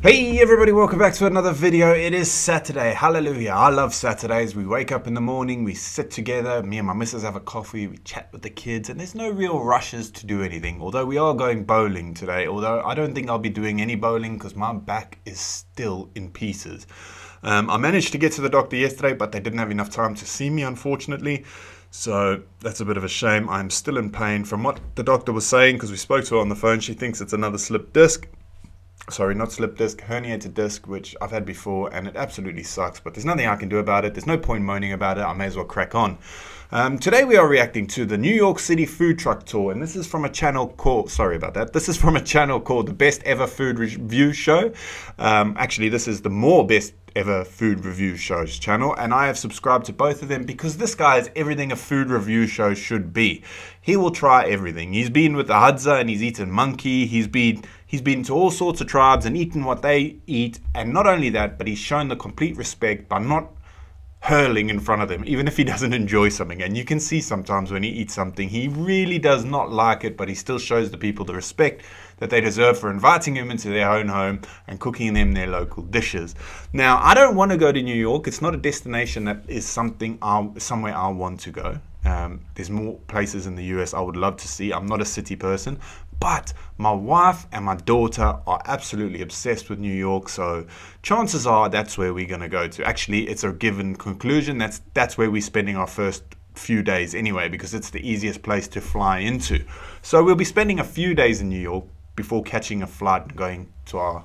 Hey everybody, welcome back to another video. It is Saturday. Hallelujah. I love Saturdays. We wake up in the morning, we sit together, me and my missus have a coffee, we chat with the kids, and there's no real rushes to do anything. Although we are going bowling today, although I don't think I'll be doing any bowling because my back is still in pieces. I managed to get to the doctor yesterday, but they didn't have enough time to see me, unfortunately. So that's a bit of a shame. I'm still in pain. From what the doctor was saying, because we spoke to her on the phone, she thinks it's another slipped disc. Sorry, not slip disc, herniated disc, which I've had before, and it absolutely sucks, but there's nothing I can do about it. There's no point moaning about it. I may as well crack on. Today we are reacting to the New York City Food Truck Tour, and this is from a channel called, sorry about that, this is from a channel called The Best Ever Food Review Show. Actually, this is the More Best Ever Food Review Shows channel, and I have subscribed to both of them because this guy is everything a food review show should be. He will try everything. He's been with the Hadza and he's eaten monkey. He's been to all sorts of tribes and eaten what they eat, and not only that, but he's shown the complete respect by not hurling in front of them, even if he doesn't enjoy something. And you can see sometimes when he eats something, he really does not like it, but he still shows the people the respect that they deserve for inviting him into their own home and cooking them their local dishes. Now, I don't want to go to New York. It's not a destination that is somewhere I want to go. There's more places in the US I would love to see. I'm not a city person, but my wife and my daughter are absolutely obsessed with New York, so chances are that's where we're going to go to. Actually, it's a given conclusion. That's where we're spending our first few days anyway, because it's the easiest place to fly into. So we'll be spending a few days in New York before catching a flight and going to our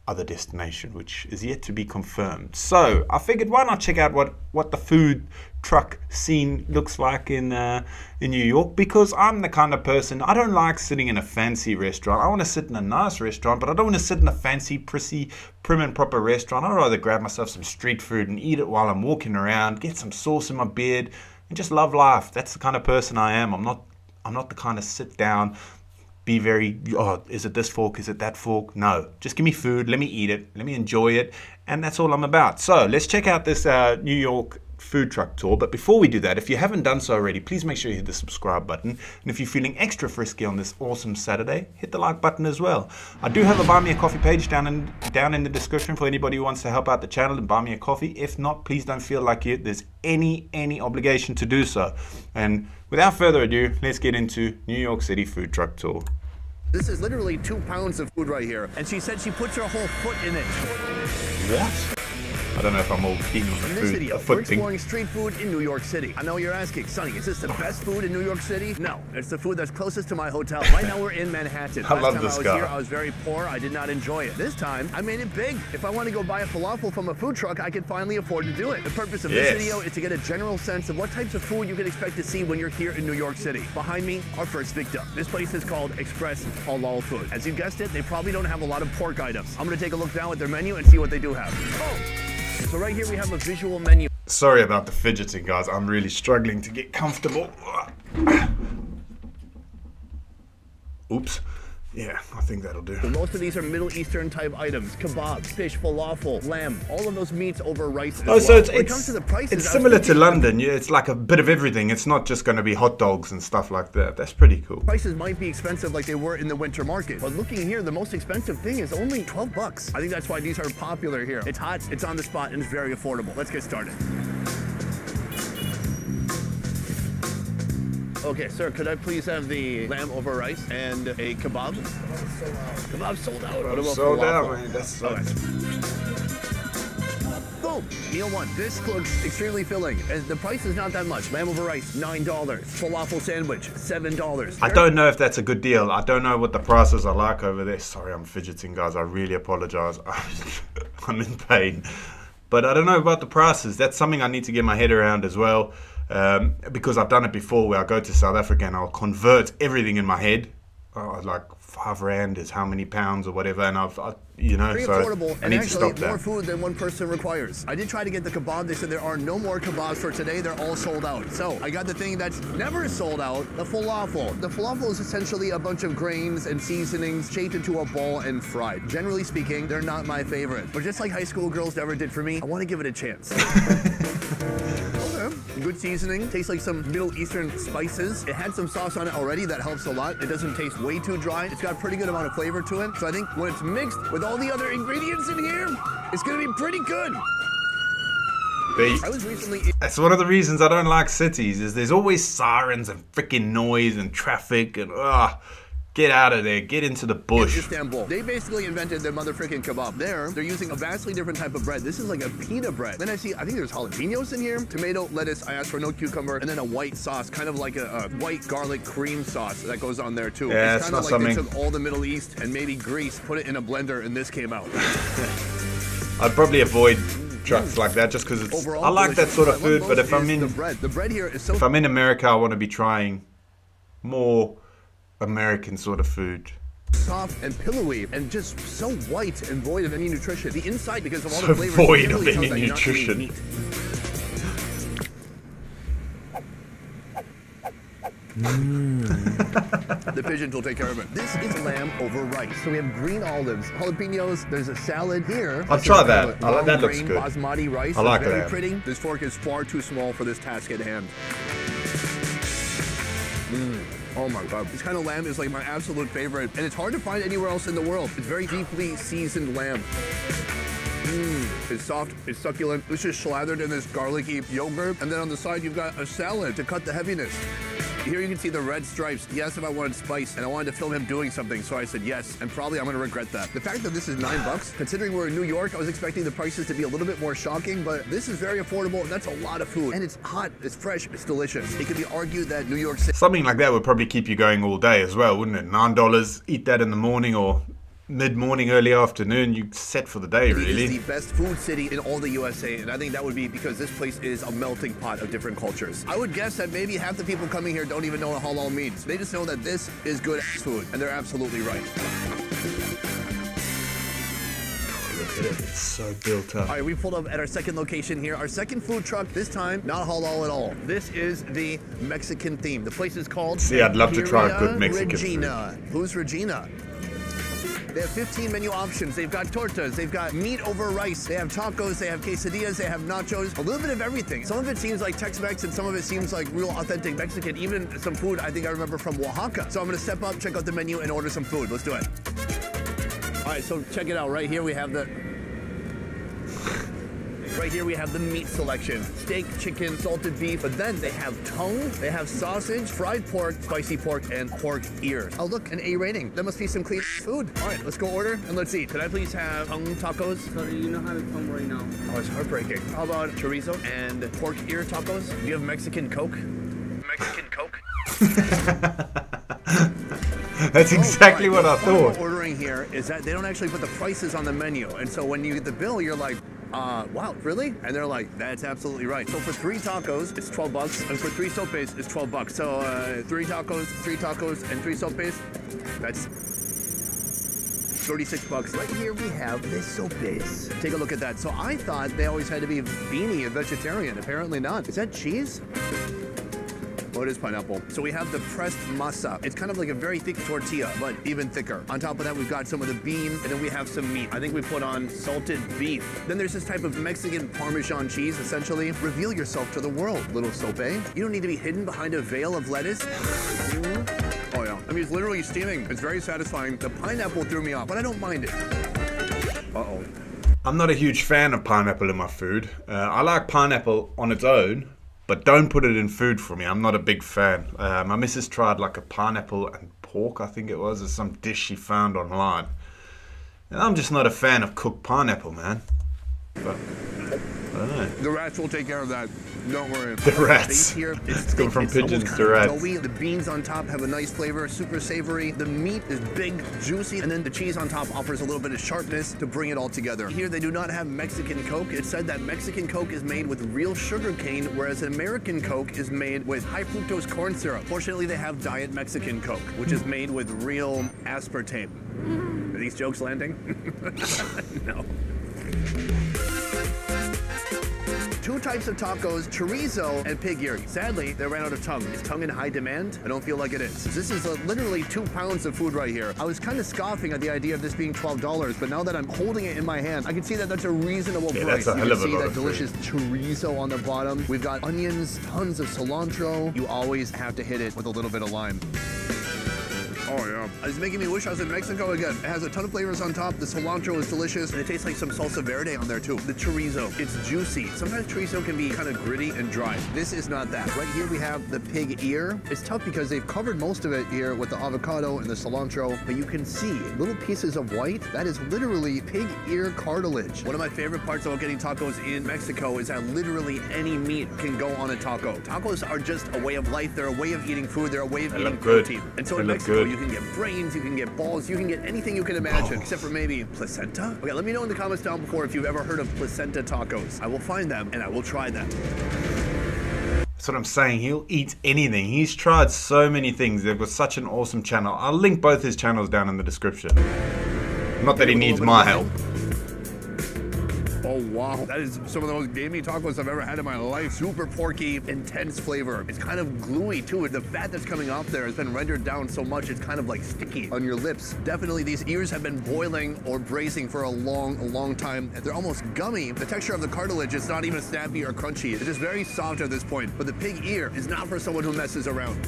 other destination, which is yet to be confirmed. So I figured, why not check out what the food truck scene looks like in New York, because I'm the kind of person, I don't like sitting in a fancy restaurant. I want to sit in a nice restaurant, but I don't want to sit in a fancy, prissy, prim and proper restaurant. I'd rather grab myself some street food and eat it while I'm walking around, get some sauce in my beard, and just love life. That's the kind of person I am. I'm not the kind of sit down, be very, oh, is it this fork, is it that fork? No, just give me food, let me eat it, let me enjoy it, and that's all I'm about. So let's check out this New York food truck tour. But before we do that, if you haven't done so already, please make sure you hit the subscribe button. And if you're feeling extra frisky on this awesome Saturday, hit the like button as well. I do have a buy me a coffee page down in the description for anybody who wants to help out the channel and buy me a coffee. If not, please don't feel like there's any obligation to do so. And without further ado, let's get into New York City Food Truck Tour. This is literally 2 pounds of food right here. And she said she puts her whole foot in it. What? I don't know if I'm all keen on the food. In this video, we're exploring street food in New York City. I know you're asking, Sonny, is this the best food in New York City? No, it's the food that's closest to my hotel. Right now we're in Manhattan. I love this guy. Last time I was here, I was very poor. I did not enjoy it. This time, I made it big. If I want to go buy a falafel from a food truck, I can finally afford to do it. The purpose of this video is to get a general sense of what types of food you can expect to see when you're here in New York City. Behind me, our first victim. This place is called Express Halal Food. As you guessed it, they probably don't have a lot of pork items. I'm going to take a look down at their menu and see what they do have. So right here we have a visual menu. Sorry about the fidgeting, guys. I'm really struggling to get comfortable. Oops. Yeah, I think that'll do. So most of these are Middle Eastern type items. Kebab, fish, falafel, lamb, all of those meats over rice as well. So when it comes to the prices, it's similar to London. Yeah, it's like a bit of everything. It's not just going to be hot dogs and stuff like that. That's pretty cool. Prices might be expensive like they were in the winter market, but looking here, the most expensive thing is only 12 bucks. I think that's why these are popular here. It's hot, it's on the spot, and it's very affordable. Let's get started. Okay, sir, could I please have the lamb over rice and a kebab? Kebab sold out. What about sold out, man. That sucks. Boom! Meal one. This looks extremely filling. And the price is not that much. Lamb over rice, $9. Falafel sandwich, $7. I don't know if that's a good deal. I don't know what the prices are like over there. Sorry, I'm fidgeting, guys. I really apologize. I'm in pain. But I don't know about the prices. That's something I need to get my head around as well. Because I've done it before where I go to South Africa and I'll convert everything in my head. Like 5 rand is how many pounds or whatever, and you know, very so affordable, I need to stop that. More food than one person requires. I did try to get the kebab. They said there are no more kebabs for today. They're all sold out. So I got the thing that's never sold out, the falafel. The falafel is essentially a bunch of grains and seasonings shaped into a ball and fried. Generally speaking, they're not my favorite. But just like high school girls never did for me, I want to give it a chance. Okay. Good seasoning. Tastes like some Middle Eastern spices. It had some sauce on it already. That helps a lot. It doesn't taste way too dry. It's got a pretty good amount of flavor to it. So I think when it's mixed with all the other ingredients in here, it's gonna be pretty good. I was recently... That's one of the reasons I don't like cities, is there's always sirens and freaking noise and traffic and get out of there, get into the bush. Istanbul. They basically invented their motherfucking kebab. There, they're using a vastly different type of bread. This is like a pita bread. Then I think there's jalapenos in here, tomato, lettuce, I asked for no cucumber, and then a white sauce, kind of like a white garlic cream sauce that goes on there too. Yeah, it's kind of like something. They took all the Middle East and maybe Greece, put it in a blender, and this came out. I'd probably avoid trucks like that just because it's... Overall, I like that sort of food, but if I'm in... The bread here is so... If I'm in America, I want to be trying more American sort of food. Soft and pillowy and just so white and void of any nutrition. The inside, because of all so the flavors, void of any nutrition. The pigeons will take care of it. This is lamb over rice. So we have green olives, jalapenos, there's a salad here. I'll try that. That looks good. Basmati rice. I like very that. Pretty. This fork is far too small for this task at hand. Oh my God. This kind of lamb is like my absolute favorite, and it's hard to find anywhere else in the world. It's very deeply seasoned lamb. It's soft, it's succulent. It's just slathered in this garlicky yogurt, and then on the side you've got a salad to cut the heaviness. Here you can see the red stripes. He asked if I wanted spice, and I wanted to film him doing something, so I said yes, and probably I'm gonna regret that. The fact that this is $9, considering we're in New York, I was expecting the prices to be a little bit more shocking, but this is very affordable, and that's a lot of food. And it's hot, it's fresh, it's delicious. It could be argued that New York City... Something like that would probably keep you going all day as well, wouldn't it? $9, eat that in the morning or mid-morning, early afternoon, you set for the day, really. It is the best food city in all the USA, and I think that would be because this place is a melting pot of different cultures. I would guess that maybe half the people coming here don't even know what halal means. They just know that this is good food, and they're absolutely right. Look at it, it's so built up. All right, we pulled up at our second location here. Our second food truck, this time, not halal at all. This is the Mexican theme. The place is called... See, I'd love to try a good Mexican Regina. food. Who's Regina? They have 15 menu options. They've got tortas, they've got meat over rice, they have tacos, they have quesadillas, they have nachos, a little bit of everything. Some of it seems like Tex-Mex and some of it seems like real authentic Mexican, even some food I think I remember from Oaxaca. So I'm gonna step up, check out the menu, and order some food. Let's do it. All right, so check it out. Right here we have the meat selection. Steak, chicken, salted beef, but then they have tongue, they have sausage, fried pork, spicy pork, and pork ears. Oh look, an A rating. That must be some clean food. All right, let's go order and let's eat. Could I please have tongue tacos? Sorry, you know how to come right now. Oh, it's heartbreaking. How about chorizo and pork ear tacos? Do you have Mexican Coke? Mexican Coke? That's exactly what I thought. What we're ordering here is that they don't actually put the prices on the menu, and so when you get the bill, you're like, wow, really? And they're like, that's absolutely right. So for 3 tacos, it's $12, and for 3 sopes, it's $12. So 3 tacos, and 3 sopes, that's $36. Right here we have the sopes. Take a look at that. So I thought they always had to be beanie and vegetarian. Apparently not. Is that cheese? Oh, it is pineapple. So we have the pressed masa. It's kind of like a very thick tortilla, but even thicker. On top of that, we've got some of the bean, and then we have some meat. I think we put on salted beef. Then there's this type of Mexican Parmesan cheese, essentially. Reveal yourself to the world, little sope. You don't need to be hidden behind a veil of lettuce. Oh yeah, I mean, it's literally steaming. It's very satisfying. The pineapple threw me off, but I don't mind it. Uh-oh. I'm not a huge fan of pineapple in my food. I like pineapple on its own, but don't put it in food for me. I'm not a big fan. My missus tried like a pineapple and pork, I think it was, or some dish she found online. And I'm just not a fan of cooked pineapple, man. But I don't know. The rats will take care of that. Don't worry. The rats. Here, it's going from pigeons to rats. Doughy. The beans on top have a nice flavor, super savory. The meat is big, juicy, and then the cheese on top offers a little bit of sharpness to bring it all together. Here they do not have Mexican Coke. It said that Mexican Coke is made with real sugar cane, whereas American Coke is made with high fructose corn syrup. Fortunately, they have Diet Mexican Coke, which is made with real aspartame. Are these jokes landing? No. 2 types of tacos, chorizo and pig ear. Sadly, they ran out of tongue. Is tongue in high demand? I don't feel like it is. This is literally 2 pounds of food right here. I was kind of scoffing at the idea of this being $12, but now that I'm holding it in my hand, I can see that that's a reasonable price. That's a hell of a lot. You can see that delicious chorizo on the bottom. We've got onions, tons of cilantro. You always have to hit it with a little bit of lime. Oh yeah. It's making me wish I was in Mexico again. It has a ton of flavors on top. The cilantro is delicious, and it tastes like some salsa verde on there too. The chorizo, it's juicy. Sometimes chorizo can be kind of gritty and dry. This is not that. Right here we have the pig ear. It's tough because they've covered most of it here with the avocado and the cilantro, but you can see little pieces of white. That is literally pig ear cartilage. One of my favorite parts about getting tacos in Mexico is that literally any meat can go on a taco. Tacos are just a way of life. They're a way of eating food. They're a way of eating protein. And so in Mexico, you can get brains, you can get balls, you can get anything you can imagine, except for maybe placenta. Okay, let me know in the comments down below if you've ever heard of placenta tacos. I will find them and I will try them. That's what I'm saying. He'll eat anything. He's tried so many things. They've got such an awesome channel. I'll link both his channels down in the description. Not that he needs my help. Oh wow, that is some of the most gamey tacos I've ever had in my life. Super porky, intense flavor. It's kind of gluey too. The fat that's coming off there has been rendered down so much it's kind of like sticky on your lips. Definitely these ears have been boiling or braising for a long time. They're almost gummy. The texture of the cartilage is not even snappy or crunchy. It's just very soft at this point. But the pig ear is not for someone who messes around.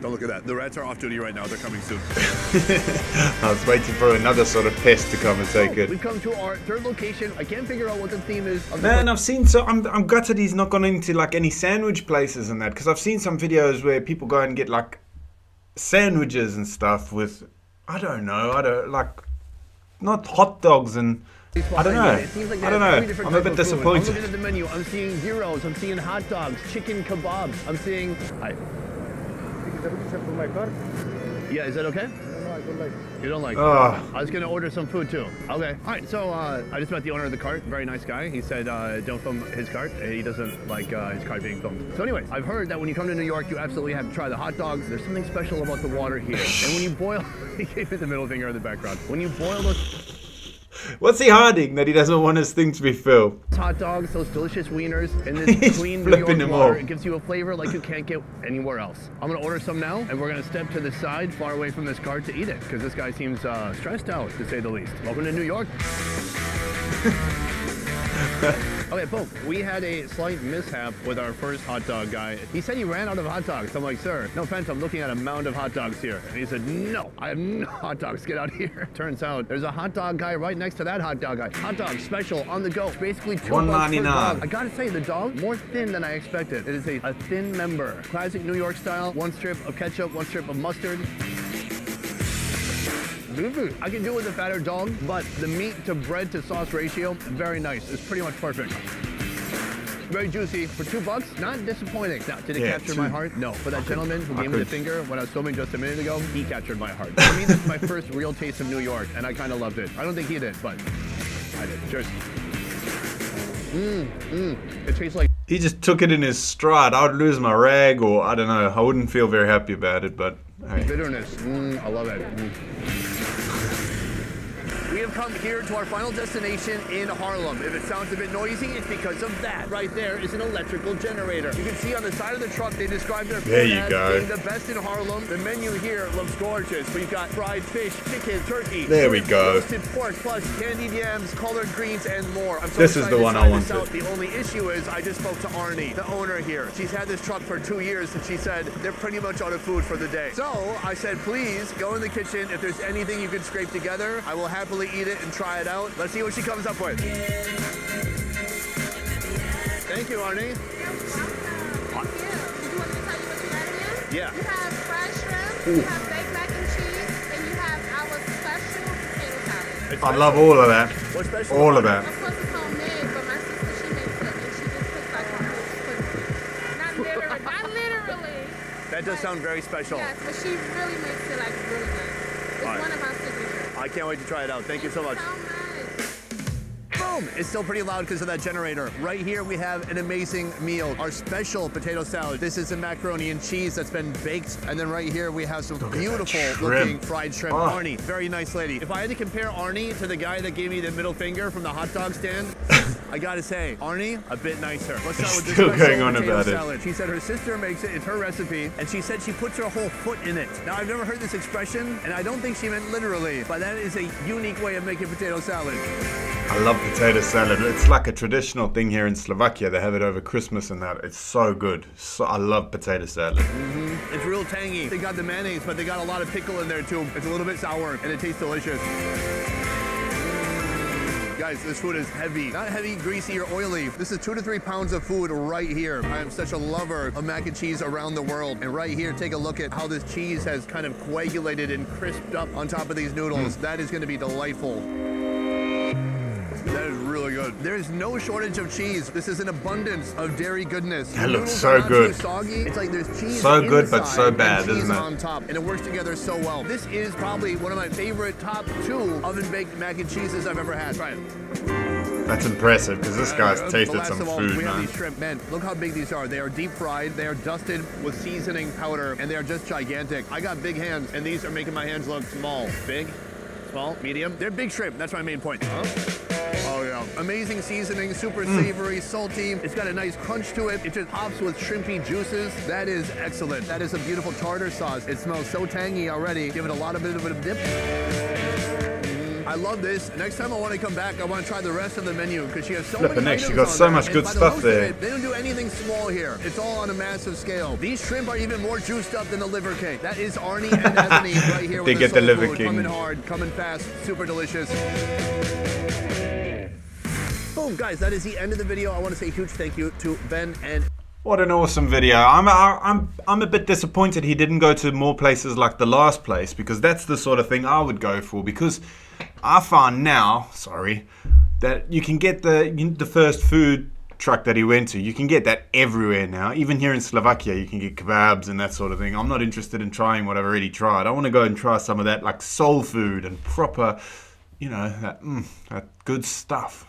Don't look at that. The rats are off duty right now. They're coming soon. I was waiting for another sort of pest to come and take it. We've come to our 3rd location. I can't figure out what the theme is. Man, I've seen, so I'm gutted he's not gone into like any sandwich places and that, because I've seen some videos where people go and get like sandwiches and stuff with, I don't know, not hot dogs and, I don't know. I'm a bit disappointed. I'm looking at the menu. I'm seeing gyros. I'm seeing hot dogs, chicken kebabs. I'm seeing... Yeah, is that okay? No, I don't like. You don't like? I was gonna order some food too. Okay. All right. So I just met the owner of the cart. Very nice guy. He said don't film his cart. He doesn't like his cart being filmed. So anyway, I've heard that when you come to New York, you absolutely have to try the hot dogs. There's something special about the water here. And when you boil, he gave me the middle finger in the background. When you boil those. What's he hiding that he doesn't want his thing to be filled? Hot dogs, those delicious wieners, and this clean New York water. It gives you a flavor like you can't get anywhere else. I'm gonna order some now, and we're gonna step to the side, far away from this cart to eat it, because this guy seems stressed out, to say the least. Welcome to New York. Okay, boom. We had a slight mishap with our first hot dog guy. He said he ran out of hot dogs. I'm like, sir, no offense, I'm looking at a mound of hot dogs here. And he said, no, I have no hot dogs. Get out here. Turns out there's a hot dog guy right next to that hot dog guy. Hot dog special on the go. Basically $2 per dog. I gotta say, the dog, more thin than I expected. It is a thin member. Classic New York style. 1 strip of ketchup, 1 strip of mustard. I can do it with a fatter dog, but the meat to bread to sauce ratio, very nice. It's pretty much perfect. Very juicy. For $2, not disappointing. Now, did it capture my heart? No. For that gentleman who gave me the finger when I was filming just a minute ago, he captured my heart. For me, that's my first real taste of New York, and I kind of loved it. I don't think he did, but I did. Cheers. It tastes like... He just took it in his stride. I would lose my rag, or I don't know. I wouldn't feel very happy about it, but... Hey. Bitterness. I love it. We have come here to our final destination in Harlem. If it sounds a bit noisy, it's because of that. Right there is an electrical generator. You can see on the side of the truck, they describe their food as being the best in Harlem. The menu here looks gorgeous. We've got fried fish, chicken, turkey. There we go. Roasted pork, plus candied yams, collard greens, and more. I'm so this is the one I wanted. The only issue is I just spoke to Arnie, the owner here. She's had this truck for 2 years, and she said they're pretty much out of food for the day. So I said, please go in the kitchen. If there's anything you can scrape together, I will happily eat it and try it out. Let's see what she comes up with. Thank you, Arnie. Yeah. You have fried shrimp, you have baked mac and cheese, and you have our special potato salad. I love all of that. What's special? All of that. Of course it's homemade, but my sister, she makes it, and she just puts like her not literally. That does sound very special. Yes, but she really makes it like really good. It's one of our signatures. I can't wait to try it out. Thank you so much. Boom! It's still pretty loud because of that generator. Right here we have an amazing meal. Our special potato salad. This is a macaroni and cheese that's been baked. And then right here we have some beautiful looking fried shrimp. Arnie, very nice lady. If I had to compare Arnie to the guy that gave me the middle finger from the hot dog stand, I gotta say, Arnie, a bit nicer. Let's start with this Still special going on potato about it. salad. She said her sister makes it, it's her recipe, and she said she puts her whole foot in it. Now, I've never heard this expression, and I don't think she meant literally, but that is a unique way of making potato salad. I love potato salad. It's like a traditional thing here in Slovakia. They have it over Christmas and that. It's so good. So I love potato salad. It's real tangy. They got the mayonnaise, but they got a lot of pickle in there too. It's a little bit sour, and it tastes delicious. Guys, this food is heavy. Not heavy, greasy, or oily. This is 2 to 3 pounds of food right here. I am such a lover of mac and cheese around the world. And right here, take a look at how this cheese has kind of coagulated and crisped up on top of these noodles. That is going to be delightful. That is really good. There is no shortage of cheese. This is an abundance of dairy goodness. That looks Noodles so are not good. Too soggy. It's like there's cheese So good, inside but so bad, and cheese isn't it? on top, and it works together so well. This is probably one of my favorite top 2 oven-baked mac and cheeses I've ever had. Try it. That's impressive because this guy's The tasted last some of all, food, we have man. these shrimp. Man, look how big these are. They are deep fried. They are dusted with seasoning powder, and they are just gigantic. I got big hands, and these are making my hands look small. Big, small, medium. They're big shrimp. That's my main point. Oh yeah. Amazing seasoning, super savory, salty. It's got a nice crunch to it. It just pops with shrimpy juices. That is excellent. That is a beautiful tartar sauce. It smells so tangy already. Give it a lot of bit of a dip. I love this. Next time I want to come back, I want to try the rest of the menu because she has so many items She got on so there. much And good by the stuff looks of there. it, they don't do anything small here. It's all on a massive scale. These shrimp are even more juiced up than the liver cake. That is Arnie and Ebony right here They with get the the soul Liver food. King. Coming hard, coming fast, super delicious. Boom, guys, that is the end of the video. I want to say a huge thank you to Ben and What an awesome video. I'm a bit disappointed he didn't go to more places like the last place, because that's the sort of thing I would go for, because I found now, that you can get the first food truck that he went to, you can get that everywhere now. Even here in Slovakia, you can get kebabs and that sort of thing. I'm not interested in trying what I've already tried. I want to go and try some of that like soul food and proper, you know, that good stuff.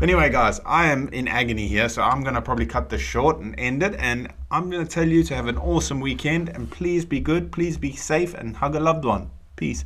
Anyway, guys, I am in agony here, so I'm going to probably cut this short and end it. And I'm going to tell you to have an awesome weekend. And please be good, please be safe, and hug a loved one. Peace.